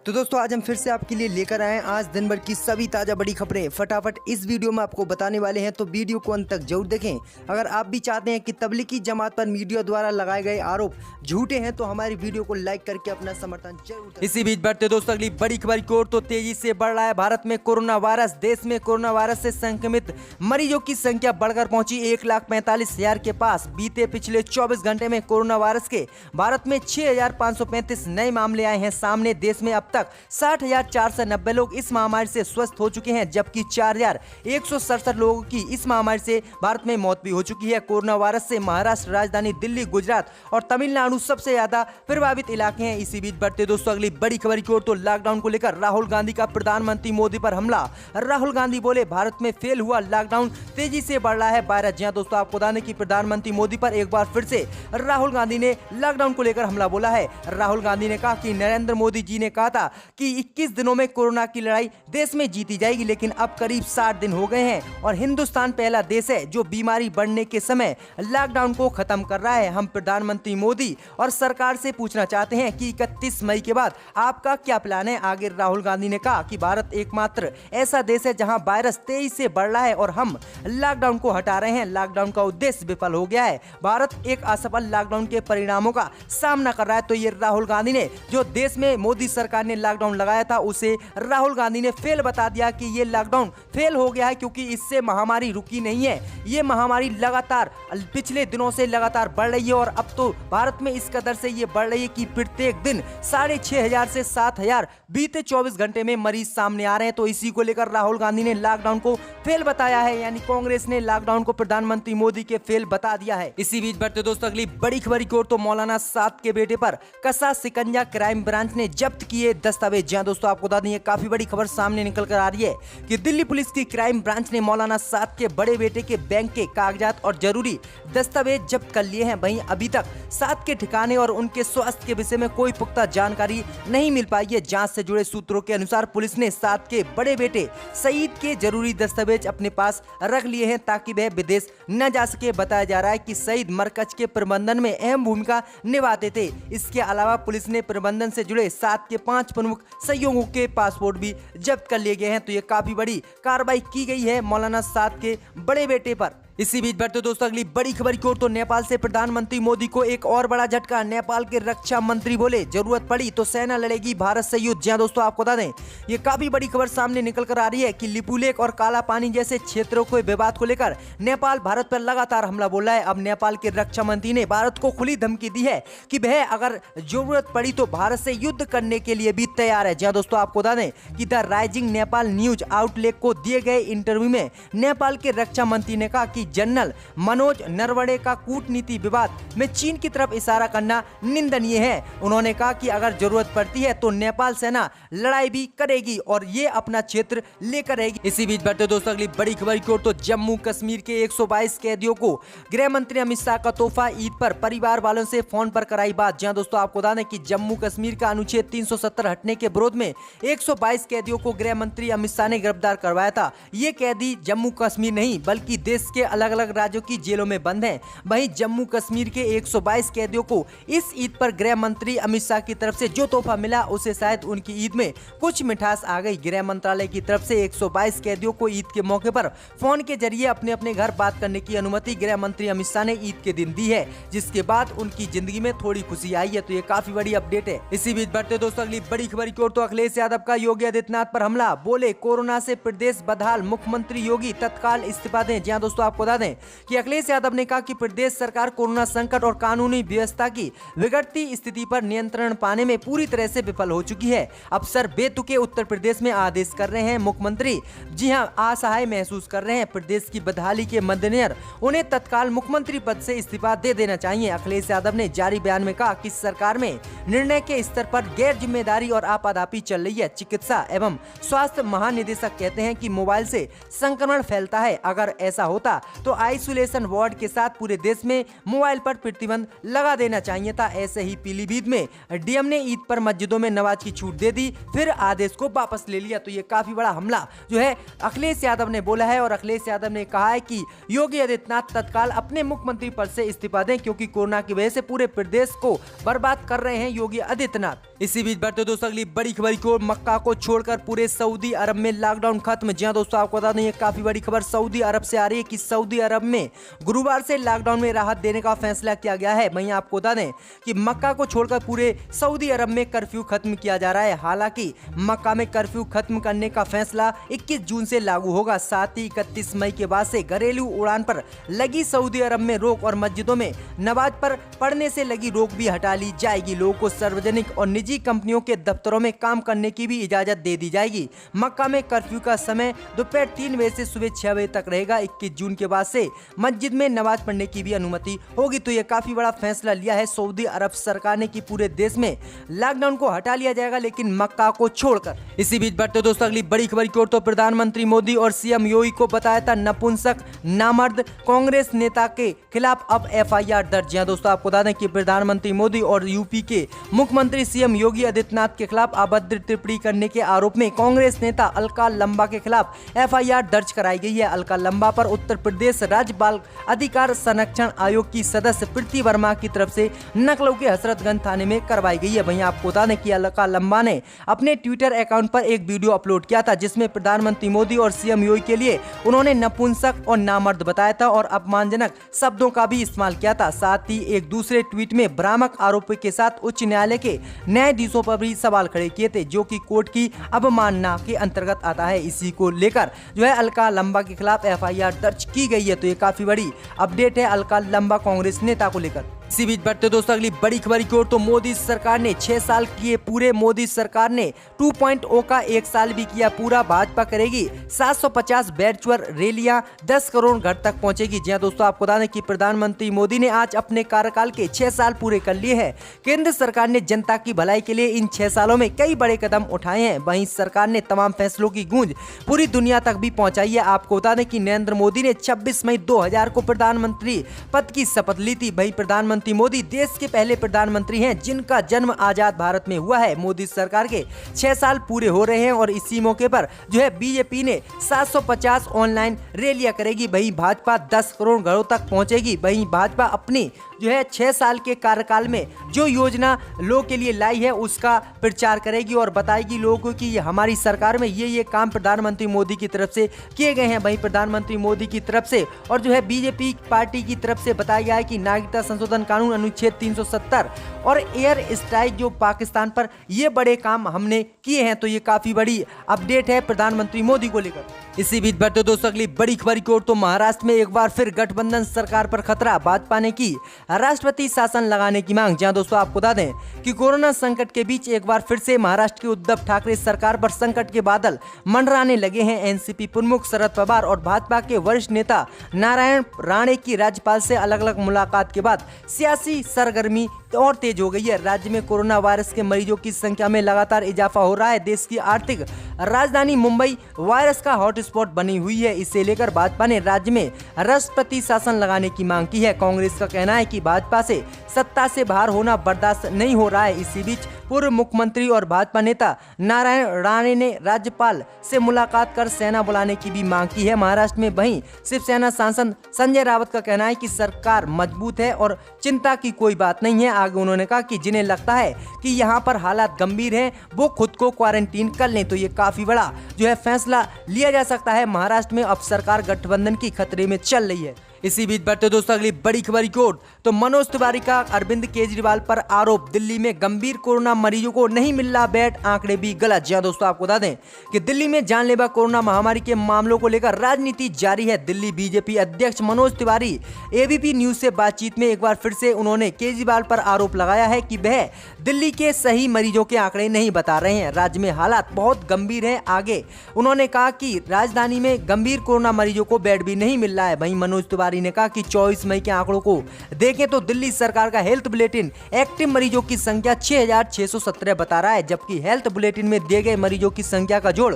तो दोस्तों आज हम फिर से आपके लिए लेकर आए हैं आज दिन भर की सभी ताज़ा बड़ी खबरें फटाफट इस वीडियो में आपको बताने वाले हैं, तो वीडियो को अंत तक जरूर देखें। अगर आप भी चाहते हैं कि तबलीगी जमात पर मीडिया द्वारा लगाए गए आरोप झूठे हैं तो हमारी वीडियो को लाइक करके अपना समर्थन जरूर दें। इसी बीच बढ़ते दोस्तों अगली बड़ी खबर की ओर, तो तेजी से बढ़ रहा है भारत में कोरोना वायरस। देश में कोरोना वायरस से संक्रमित मरीजों की संख्या बढ़कर पहुंची 1,45,000 के पास। बीते पिछले 24 घंटे में कोरोना वायरस के भारत में 6,535 नए मामले आए हैं सामने। देश में अब तक 60,490 लोग इस महामारी से स्वस्थ हो चुके हैं, जबकि 4,167 लोगों की इस महामारी से भारत में मौत भी हो चुकी है। कोरोना वायरस से महाराष्ट्र, राजधानी दिल्ली, गुजरात और तमिलनाडु सबसे ज्यादा प्रभावित इलाके हैं। इसी बीच बढ़ते दोस्तों अगली बड़ी खबर की ओर, तो लॉकडाउन को लेकर राहुल गांधी का प्रधानमंत्री मोदी पर हमला। राहुल गांधी बोले भारत में फेल हुआ लॉकडाउन, तेजी से बढ़ रहा है वायरस। जी दोस्तों, आपको बता दें कि प्रधानमंत्री मोदी पर एक बार फिर से राहुल गांधी ने लॉकडाउन को लेकर हमला बोला है। राहुल गांधी ने कहा कि नरेंद्र मोदी जी ने कहा था कि 21 दिनों में कोरोना की लड़ाई देश में जीती जाएगी, लेकिन अब करीब 60 दिन हो गए हैं और हिंदुस्तान पहला देश है जो बीमारी बढ़ने के समय लॉकडाउन को खत्म कर रहा है। हम प्रधानमंत्री मोदी और सरकार से पूछना चाहते हैं कि 31 मई के बाद आपका क्या प्लान है। आगे राहुल गांधी ने कहा कि भारत एकमात्र ऐसा देश है जहां वायरस तेजी से बढ़ रहा है और हम लॉकडाउन को हटा रहे हैं। लॉकडाउन का उद्देश्य विफल हो गया है। भारत एक असफल लॉकडाउन के परिणामों का सामना कर रहा है। तो ये राहुल गांधी ने जो देश में मोदी सरकार ने लॉकडाउन लगाया था उसे राहुल गांधी ने फेल बता दिया कि ये लॉकडाउन फेल हो गया है, क्योंकि इससे महामारी रुकी नहीं है। ये महामारी लगातार पिछले दिनों से लगातार बढ़ रही है और अब तो भारत में इस कदर से ये बढ़ रही है कि प्रत्येक दिन 6,500 से 7,000 बीते 24 घंटे में मरीज सामने आ रहे हैं। तो इसी को लेकर राहुल गांधी ने लॉकडाउन को फेल बताया है, यानी कांग्रेस ने लॉकडाउन को प्रधानमंत्री मोदी के फेल बता दिया है। इसी बीच बढ़ते दोस्तों अगली बड़ी खबर की ओर, तो मौलाना साद के बेटे पर कसा शिकंजा, क्राइम ब्रांच ने जब्त किए दस्तावेज। जहां दोस्तों आपको बता दें ये काफी बड़ी खबर सामने निकल कर आ रही है कि दिल्ली पुलिस की क्राइम ब्रांच ने मौलाना साद के बड़े बेटे के बैंक के कागजात और जरूरी दस्तावेज जब्त कर लिए हैं। वहीं अभी तक साद के ठिकाने और उनके स्वास्थ्य के विषय में कोई पुख्ता जानकारी नहीं मिल पाई है। जांच से जुड़े सूत्रों के अनुसार पुलिस ने साद के बड़े बेटे सईद के जरूरी दस्तावेज अपने पास रख लिए हैं ताकि वह विदेश न जा सके। बताया जा रहा है कि सईद मरकज के प्रबंधन में अहम भूमिका निभाते थे। इसके अलावा पुलिस ने प्रबंधन से जुड़े साद के 5 प्रमुख सहयोगियों के पासपोर्ट भी जब्त कर लिए गए हैं। तो ये काफी बड़ी कार्रवाई की गई है मौलाना साद के बड़े बेटे पर। इसी बीच बढ़ते दोस्तों अगली बड़ी खबर की ओर, तो नेपाल से प्रधानमंत्री मोदी को एक और बड़ा झटका। नेपाल के रक्षा मंत्री बोले जरूरत पड़ी तो सेना लड़ेगी भारत से युद्ध। जी दोस्तों, आपको बता दें ये काफी बड़ी खबर सामने निकल कर आ रही है कि लिपुलेख और काला पानी जैसे क्षेत्रों के विवाद को लेकर नेपाल भारत पर लगातार हमला बोल रहा है। अब नेपाल के रक्षा मंत्री ने भारत को खुली धमकी दी है कि वह अगर जरूरत पड़ी तो भारत से युद्ध करने के लिए भी तैयार है। जी दोस्तों, आपको बता दें कि the rising Nepal news outlet को दिए गए इंटरव्यू में नेपाल के रक्षा मंत्री ने कहा कि जनरल मनोज नरवणे का कूटनीति विवाद में चीन की तरफ इशारा करना निंदनीय है। उन्होंने कहा कि अगर जरूरत पड़ती है तो नेपाल सेना लड़ाई भी करेगी और ये अपना क्षेत्र लेकर रहेगी। इसी बीच बढ़ते दोस्तों अगली बड़ी खबर की ओर, तो जम्मू कश्मीर के 122 कैदियों को गृह मंत्री अमित शाह का तोहफा। ईद पर परिवार वालों से फोन पर कराई बात। जहां दोस्तों आपको बता दें कि जम्मू कश्मीर का अनुच्छेद 370 हटने के विरोध में 122 कैदियों को गृह मंत्री अमित शाह ने गिरफ्तार करवाया था। ये कैदी जम्मू कश्मीर नहीं बल्कि देश के अलग अलग राज्यों की जेलों में बंद हैं। वहीं जम्मू कश्मीर के 122 कैदियों को इस ईद पर गृह मंत्री अमित शाह की तरफ से जो तोहफा मिला उसे शायद उनकी ईद में कुछ मिठास आ गई। गृह मंत्रालय की तरफ से 122 कैदियों को ईद के मौके पर फोन के जरिए अपने अपने घर बात करने की अनुमति गृह मंत्री अमित शाह ने ईद के दिन दी है, जिसके बाद उनकी जिंदगी में थोड़ी खुशी आई है। तो ये काफी बड़ी अपडेट है। इसी बीच बढ़ते दोस्तों अगली बड़ी खबर की ओर, तो अखिलेश यादव का योगी आदित्यनाथ पर हमला। बोले कोरोना से प्रदेश बदहाल, मुख्यमंत्री योगी तत्काल इस्तीफा दें। जी दोस्तों, आपको बता दें कि अखिलेश यादव ने कहा कि प्रदेश सरकार कोरोना संकट और कानूनी व्यवस्था की बिगड़ती स्थिति पर नियंत्रण पाने में पूरी तरह से विफल हो चुकी है। अफसर बेतुके उत्तर प्रदेश में आदेश कर रहे हैं। मुख्यमंत्री जी हां असहाय महसूस कर रहे हैं। प्रदेश की बदहाली के मद्देनजर उन्हें तत्काल मुख्यमंत्री पद से इस्तीफा दे देना चाहिए। अखिलेश यादव ने जारी बयान में कहा कि सरकार में निर्णय के स्तर पर गैर जिम्मेदारी और आपाधापी चल रही है। चिकित्सा एवं स्वास्थ्य महानिदेशक कहते हैं कि मोबाइल से संक्रमण फैलता है। अगर ऐसा होता तो आइसोलेशन वार्ड के साथ पूरे देश में मोबाइल पर प्रतिबंध लगा देना चाहिए था। ऐसे ही पीलीभीत में डीएम ने ईद पर मस्जिदों में नमाज की छूट दे दी, फिर आदेश को वापस ले लिया। तो ये काफी बड़ा हमला जो है अखिलेश यादव ने बोला है और अखिलेश यादव ने कहा है कि योगी आदित्यनाथ तत्काल अपने मुख्यमंत्री पद से इस्तीफा दें, क्योंकि कोरोना की वजह से पूरे प्रदेश को बर्बाद कर रहे हैं योगी आदित्यनाथ। इसी बीच बढ़ते दोस्तों अगली बड़ी खबर की ओर, मक्का को छोड़कर पूरे सऊदी अरब में लॉकडाउन खत्म। जी हां दोस्तों, आपको बता दें ये काफी बड़ी खबर सऊदी अरब से आ रही है कि सऊदी अरब में गुरुवार से लॉकडाउन में राहत देने का फैसला किया गया है। वहीं आपको बता दें कि मक्का को छोड़कर पूरे सऊदी अरब में कर्फ्यू खत्म किया जा रहा है। हालांकि मक्का में कर्फ्यू खत्म करने का फैसला 21 जून से लागू होगा। साथ ही 31 मई के बाद से घरेलू उड़ान पर लगी सऊदी अरब में रोक और मस्जिदों में नमाज पर पढ़ने से लगी रोक भी हटा ली जाएगी। लोगों को सार्वजनिक और निजी कंपनियों के दफ्तरों में काम करने की भी इजाजत दे दी जाएगी। मक्का में कर्फ्यू का समय दोपहर 3 बजे से सुबह 6 बजे तक रहेगा। 21 जून के बाद से मस्जिद में नमाज पढ़ने की भी अनुमति होगी। तो ये काफी बड़ा फैसला लिया है सऊदी अरब सरकार ने कि पूरे देश में लॉकडाउन को हटा लिया जाएगा, लेकिन मक्का को छोड़कर। इसी बीच बढ़ते दोस्तों अगली बड़ी खबर की ओर, तो प्रधानमंत्री मोदी और सीएम योगी को बताया था नपुंसक नामर्द, कांग्रेस नेता के खिलाफ अब एफआईआर दर्ज है। दोस्तों आपको बता दें कि प्रधानमंत्री मोदी और यूपी के मुख्यमंत्री सीएम योगी आदित्यनाथ के खिलाफ अभद्र टिप्पणी करने के आरोप में कांग्रेस नेता अलका लंबा के खिलाफ एफआईआर दर्ज कराई गई है। अलका लंबा पर उत्तर प्रदेश राज्य बाल अधिकार संरक्षण आयोग की सदस्य प्रीति वर्मा की तरफ से नकलों के हसरतगंज थाने में करवाई गई है। वहीं आपको बता दें कि अलका लंबा ने अपने ट्विटर अकाउंट पर एक वीडियो अपलोड किया था, जिसमें प्रधानमंत्री मोदी और सीएम योगी के लिए उन्होंने नपुंसक और नामर्द बताया था और अपमानजनक शब्दों का भी इस्तेमाल किया था। साथ ही एक दूसरे ट्वीट में भ्रामक आरोपों के साथ उच्च न्यायालय के न्यायाधीशों पर भी सवाल खड़े किए थे, जो कि कोर्ट की अवमानना के अंतर्गत आता है। इसी को लेकर जो है अलका लंबा के खिलाफ एफआईआर दर्ज की गई है। तो ये काफी बड़ी अपडेट है अलका लंबा कांग्रेस नेता को लेकर। इसी बीच बढ़ते दोस्तों अगली बड़ी खबर की ओर, तो मोदी सरकार ने 6 साल किए पूरे। मोदी सरकार ने 2.0 का 1 साल भी किया पूरा। भाजपा करेगी 750 वर्चुअल रैलियां, 10 करोड़ घर तक पहुंचेगी। जी हां दोस्तों, आपको बता दें कि प्रधानमंत्री मोदी ने आज अपने कार्यकाल के 6 साल पूरे कर लिए हैं। केंद्र सरकार ने जनता की भलाई के लिए इन 6 सालों में कई बड़े कदम उठाए हैं। वहीं सरकार ने तमाम फैसलों की गूंज पूरी दुनिया तक भी पहुंचाई है। आपको बता दें कि नरेंद्र मोदी ने 26 मई 2000 को प्रधानमंत्री पद की शपथ ली थी। वहीं प्रधानमंत्री मोदी देश के पहले प्रधानमंत्री हैं जिनका जन्म आजाद भारत में हुआ है। मोदी सरकार के 6 साल पूरे हो रहे हैं और इसी मौके पर जो है बीजेपी ने 750 ऑनलाइन रैलियां करेगी। वहीं भाजपा 10 करोड़ घरों तक पहुंचेगी। वहीं भाजपा अपनी जो है 6 साल के कार्यकाल में जो योजना लोगों के लिए लाई है उसका प्रचार करेगी और बताएगी लोगों को कि हमारी सरकार में ये काम प्रधानमंत्री मोदी की तरफ से किए गए हैं। वहीं प्रधानमंत्री मोदी की तरफ से और जो है बीजेपी पार्टी की तरफ से बताया गया है कि नागरिकता संशोधन कानून अनुच्छेद 370 और एयर स्ट्राइक जो पाकिस्तान पर, ये बड़े काम हमने किए हैं। तो ये काफी बड़ी अपडेट है प्रधानमंत्री मोदी को लेकर। इसी बीच बढ़ते दोस्तों अगली बड़ी खबर की ओर, तो महाराष्ट्र में एक बार फिर गठबंधन सरकार पर खतरा। भाजपा ने की राष्ट्रपति शासन लगाने की मांग। जहां दोस्तों आपको बता दें कि कोरोना संकट के बीच एक बार फिर से महाराष्ट्र की उद्धव ठाकरे सरकार पर संकट के बादल मंडराने लगे हैं। एनसीपी प्रमुख शरद पवार और भाजपा के वरिष्ठ नेता नारायण राणे की राज्यपाल से अलग अलग मुलाकात के बाद सियासी सरगर्मी और तेज हो गई है। राज्य में कोरोना वायरस के मरीजों की संख्या में लगातार इजाफा हो रहा है। देश की आर्थिक राजधानी मुंबई वायरस का हॉटस्पॉट बनी हुई है। इसे लेकर भाजपा ने राज्य में राष्ट्रपति शासन लगाने की मांग की है। कांग्रेस का कहना है कि भाजपा से सत्ता से बाहर होना बर्दाश्त नहीं हो रहा है। इसी बीच पूर्व मुख्यमंत्री और भाजपा नेता नारायण राणे ने राज्यपाल से मुलाकात कर सेना बुलाने की भी मांग की है। महाराष्ट्र में वहीं शिवसेना सांसद संजय रावत का कहना है कि सरकार मजबूत है और चिंता की कोई बात नहीं है। आगे उन्होंने कहा कि जिन्हें लगता है कि यहाँ पर हालात गंभीर हैं वो खुद को क्वारंटीन कर लें। तो ये काफी बड़ा जो है फैसला लिया जा सकता है। महाराष्ट्र में अब सरकार गठबंधन की खतरे में चल रही है। इसी बीच बढ़ते दोस्तों अगली बड़ी खबर की ओर, तो मनोज तिवारी का अरविंद केजरीवाल पर आरोप। दिल्ली में गंभीर कोरोना मरीजों को नहीं मिल रहा बेड, आंकड़े भी गलत। जी दोस्तों, आपको बता दें कि दिल्ली में जानलेवा कोरोना महामारी के मामलों को लेकर राजनीति जारी है। दिल्ली बीजेपी अध्यक्ष मनोज तिवारी एबीपी न्यूज से बातचीत में एक बार फिर से उन्होंने केजरीवाल पर आरोप लगाया है कि वह दिल्ली के सही मरीजों के आंकड़े नहीं बता रहे हैं। राज्य में हालात बहुत गंभीर है। आगे उन्होंने कहा कि राजधानी में गंभीर कोरोना मरीजों को बेड भी नहीं मिल रहा है। वहीं मनोज तिवारी ने कहा कि 24 मई के आंकड़ों को देखें तो दिल्ली सरकार का हेल्थ बुलेटिन एक्टिव मरीजों की संख्या 6617 बता रहा है, जबकि हेल्थ बुलेटिन में दिए गए मरीजों की संख्या का जोड़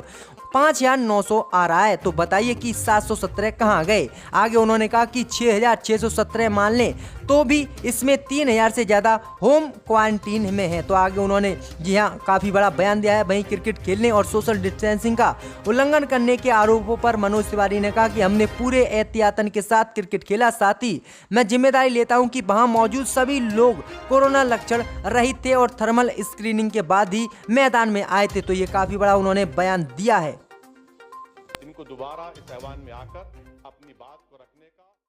5,900 आ रहा है, तो बताइए कि 717 कहाँ गए। आगे उन्होंने कहा कि 6,617 मान लें तो भी इसमें 3,000 से ज़्यादा होम क्वारंटीन में है। तो आगे उन्होंने जी हाँ काफ़ी बड़ा बयान दिया है। वहीं क्रिकेट खेलने और सोशल डिस्टेंसिंग का उल्लंघन करने के आरोपों पर मनोज तिवारी ने कहा कि हमने पूरे एहतियातन के साथ क्रिकेट खेला, साथ ही मैं जिम्मेदारी लेता हूं कि वहां मौजूद सभी लोग कोरोना लक्षण रहित थे और थर्मल स्क्रीनिंग के बाद ही मैदान में आए थे। तो ये काफ़ी बड़ा उन्होंने बयान दिया है। इनको दोबारा इस ऐवान में आकर अपनी बात को रखने का